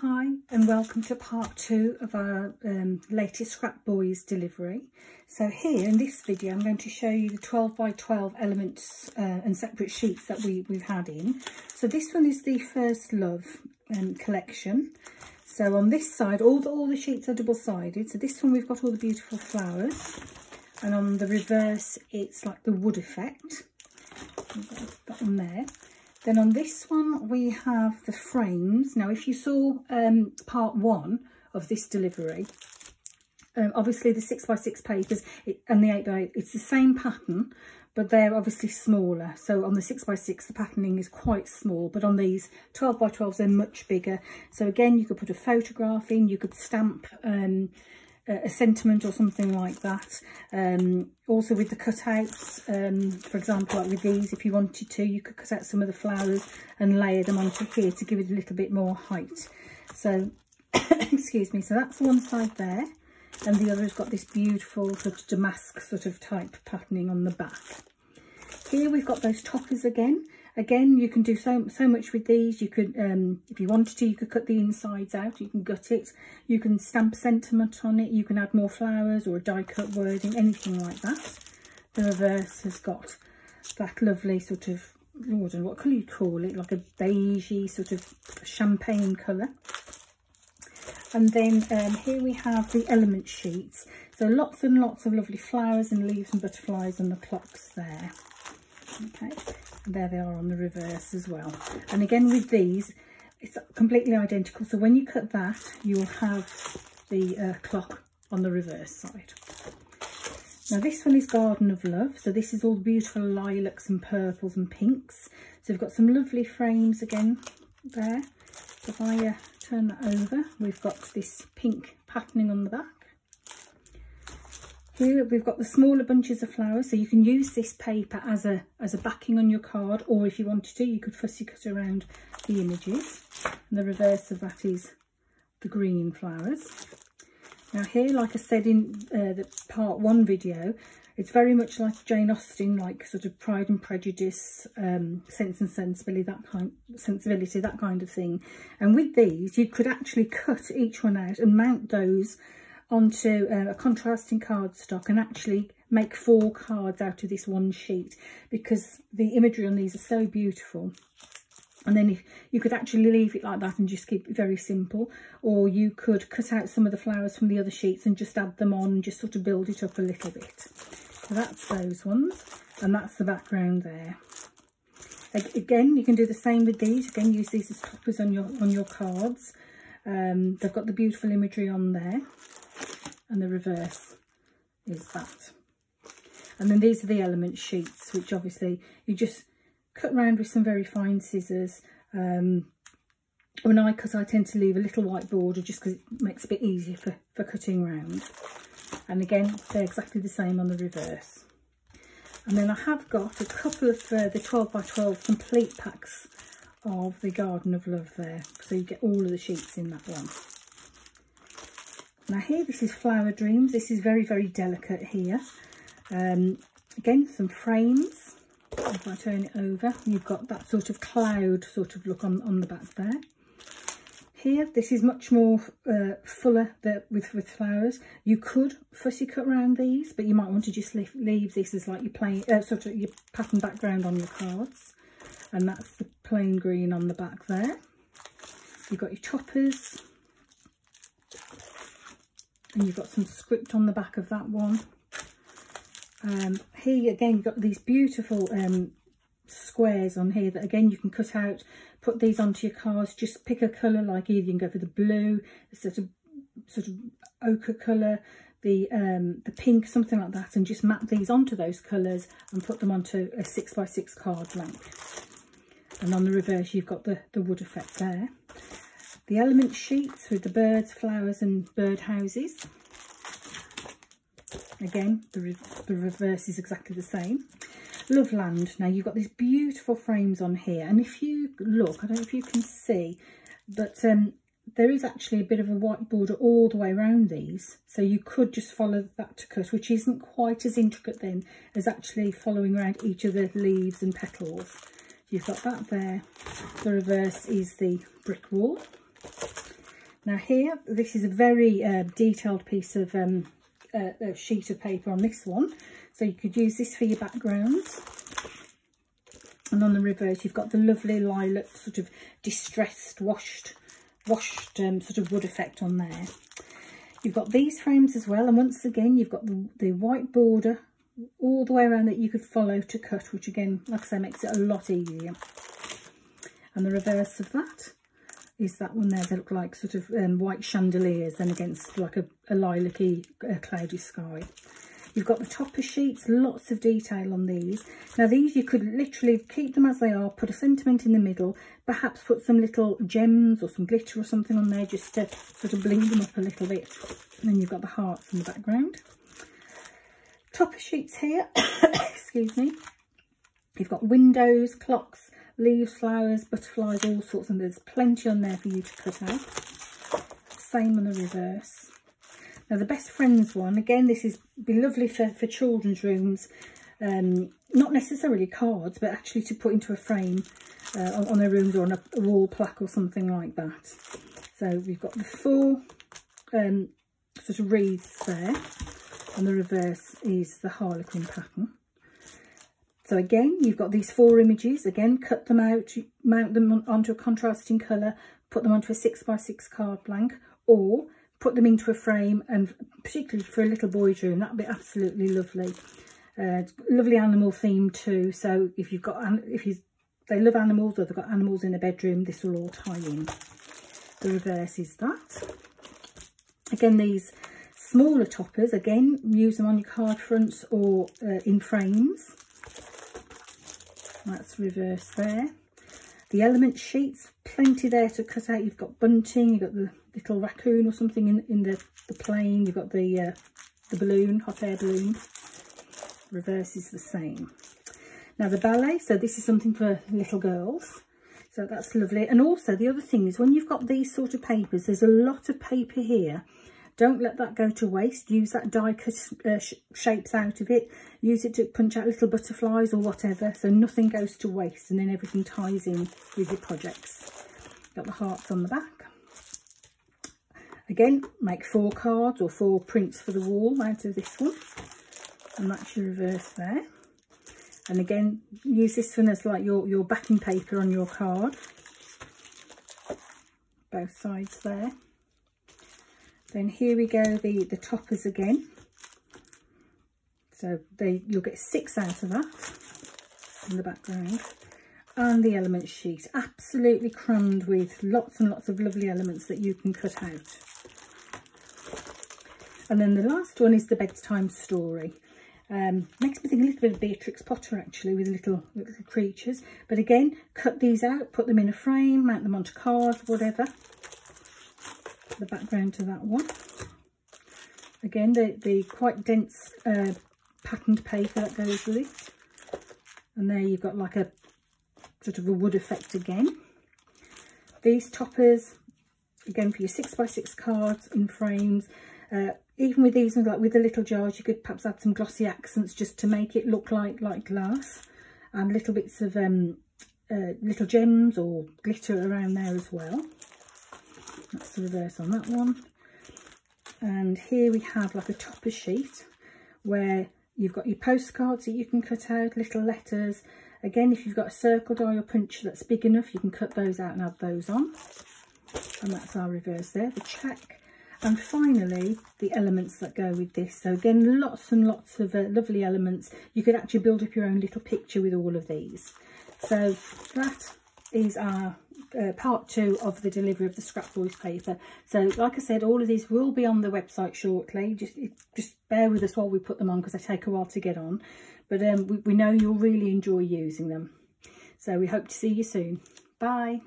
Hi and welcome to part 2 of our latest Scrapboys delivery. So here in this video I'm going to show you the 12 by 12 elements and separate sheets that we've had in. So this one is the First Love collection. So on this side all the sheets are double-sided. So this one we've got all the beautiful flowers, and on the reverse it's like the wood effect. We've got that one there. Then on this one we have the frames. Now if you saw part 1 of this delivery, obviously the 6x6 papers and the 8x8, it's the same pattern, but they're obviously smaller. So on the 6x6 the patterning is quite small, but on these 12x12s they're much bigger. So again, you could put a photograph in, you could stamp a sentiment or something like that. Also with the cutouts, for example, like with these, if you wanted to, you could cut out some of the flowers and layer them onto here to give it a little bit more height. So excuse me, so that's one side there, and the other has got this beautiful sort of damask sort of type patterning on the back. Here we've got those toppers again. Again, you can do so much with these. You could, if you wanted to, you could cut the insides out, you can gut it, you can stamp sentiment on it, you can add more flowers or a die cut wording, anything like that. The reverse has got that lovely sort of, I don't know what colour you call it, like a beigey sort of champagne colour. And then here we have the element sheets. So lots and lots of lovely flowers and leaves and butterflies and the clocks there. Okay, and there they are on the reverse as well. And again with these, it's completely identical. So when you cut that, you will have the clock on the reverse side. Now this one is Garden of Love. So this is all the beautiful lilacs and purples and pinks. So we've got some lovely frames again there. So if I turn that over, we've got this pink patterning on the back. Here we've got the smaller bunches of flowers, so you can use this paper as a backing on your card, or if you wanted to, you could fussy cut around the images. And the reverse of that is the green flowers. Now here, like I said in the part 1 video, it's very much like Jane Austen, like sort of Pride and Prejudice, Sense and Sensibility, that kind of thing. And with these, you could actually cut each one out and mount those onto a contrasting cardstock and actually make 4 cards out of this one sheet, because the imagery on these are so beautiful. And then if you could actually leave it like that and just keep it very simple, or you could cut out some of the flowers from the other sheets and just add them on and just sort of build it up a little bit. So that's those ones, and that's the background there. Again, you can do the same with these. Again, use these as toppers on your cards. They've got the beautiful imagery on there. And the reverse is that. And then these are the element sheets, which obviously you just cut around with some very fine scissors. When I cut, I tend to leave a little white border just because it makes it a bit easier for cutting around. And again, they're exactly the same on the reverse. And then I have got a couple of the 12 by 12 complete packs of the Garden of Love there, so you get all of the sheets in that one. Now here, this is Flower Dreams. This is very, very delicate here. Again, some frames. If I turn it over, you've got that sort of cloud sort of look on the back there. Here, this is much more fuller with flowers. You could fussy cut around these, but you might want to just leave this as like your plain, sort of your pattern background on your cards. And that's the plain green on the back there. You've got your toppers. And you've got some script on the back of that one. Here again, you've got these beautiful squares on here that again you can cut out, put these onto your cards. Just pick a colour, like either you can go for the blue, the sort of ochre colour, the pink, something like that, and just map these onto those colours and put them onto a 6x6 card blank. And on the reverse, you've got the wood effect there. The element sheets with the birds, flowers and bird houses. Again, the reverse is exactly the same. Loveland. Now you've got these beautiful frames on here, and if you look, I don't know if you can see, but there is actually a bit of a white border all the way around these, so you could just follow that to cut, which isn't quite as intricate then as actually following around each of the leaves and petals. You've got that there. The reverse is the brick wall. Now here, this is a very detailed piece of a sheet of paper on this one. So you could use this for your backgrounds. And on the reverse, you've got the lovely lilac sort of distressed, washed sort of wood effect on there. You've got these frames as well. And once again, you've got the white border all the way around that you could follow to cut, which again, like I say, makes it a lot easier. And the reverse of that is that one there. They look like sort of white chandeliers and against like a lilac-y cloudy sky. You've got the topper sheets, lots of detail on these. Now these you could literally keep them as they are, put a sentiment in the middle, perhaps put some little gems or some glitter or something on there just to sort of bling them up a little bit. And then you've got the hearts in the background. Topper sheets here, excuse me. You've got windows, clocks, leaves, flowers, butterflies, all sorts, and there's plenty on there for you to cut out. Same on the reverse. Now the best friends one, again, this is be lovely for children's rooms, not necessarily cards, but actually to put into a frame on their rooms or on a wall plaque or something like that. So we've got the 4 sort of wreaths there, and the reverse is the harlequin pattern. So again, you've got these 4 images. Again, cut them out, mount them onto a contrasting colour, put them onto a 6x6 card blank, or put them into a frame, and particularly for a little boy's room, that'd be absolutely lovely. Lovely animal theme too. So if they love animals or they've got animals in a bedroom, this will all tie in. The reverse is that. Again, these smaller toppers, again, use them on your card fronts or in frames. That's reverse there. The element sheets, plenty there to cut out. You've got bunting, you've got the little raccoon or something in the plane. You've got the balloon, hot air balloon. Reverse is the same. Now the ballet, so this is something for little girls. So that's lovely. And also the other thing is when you've got these sort of papers, there's a lot of paper here. Don't let that go to waste. Use that die cut shapes out of it. Use it to punch out little butterflies or whatever, so nothing goes to waste, and then everything ties in with your projects. Got the hearts on the back. Again, make 4 cards or 4 prints for the wall out of this one, and that's your reverse there. And again, use this one as like your backing paper on your card. Both sides there. Then here we go, the toppers again. So you'll get 6 out of that in the background. And the element sheet, absolutely crammed with lots and lots of lovely elements that you can cut out. And then the last one is the bedtime story. Makes me think a little bit of Beatrix Potter actually, with little creatures. But again, cut these out, put them in a frame, mount them onto cards, whatever. The background to that one. Again, the quite dense patterned paper that goes with it. And there you've got like a sort of a wood effect again. These toppers, again for your 6x6 cards in frames. Even with these, like with the little jars, you could perhaps add some glossy accents just to make it look like glass, and little bits of little gems or glitter around there as well. That's the reverse on that one. And here we have like a topper sheet where you've got your postcards that you can cut out, little letters. Again, if you've got a circle die or punch that's big enough, you can cut those out and add those on. And that's our reverse there, the check. And finally, the elements that go with this. So again, lots and lots of lovely elements. You could actually build up your own little picture with all of these. So that is our part 2 of the delivery of the Scrapboys paper. So like I said, all of these will be on the website shortly. Just bear with us while we put them on, because they take a while to get on. But we know you'll really enjoy using them. So we hope to see you soon. Bye.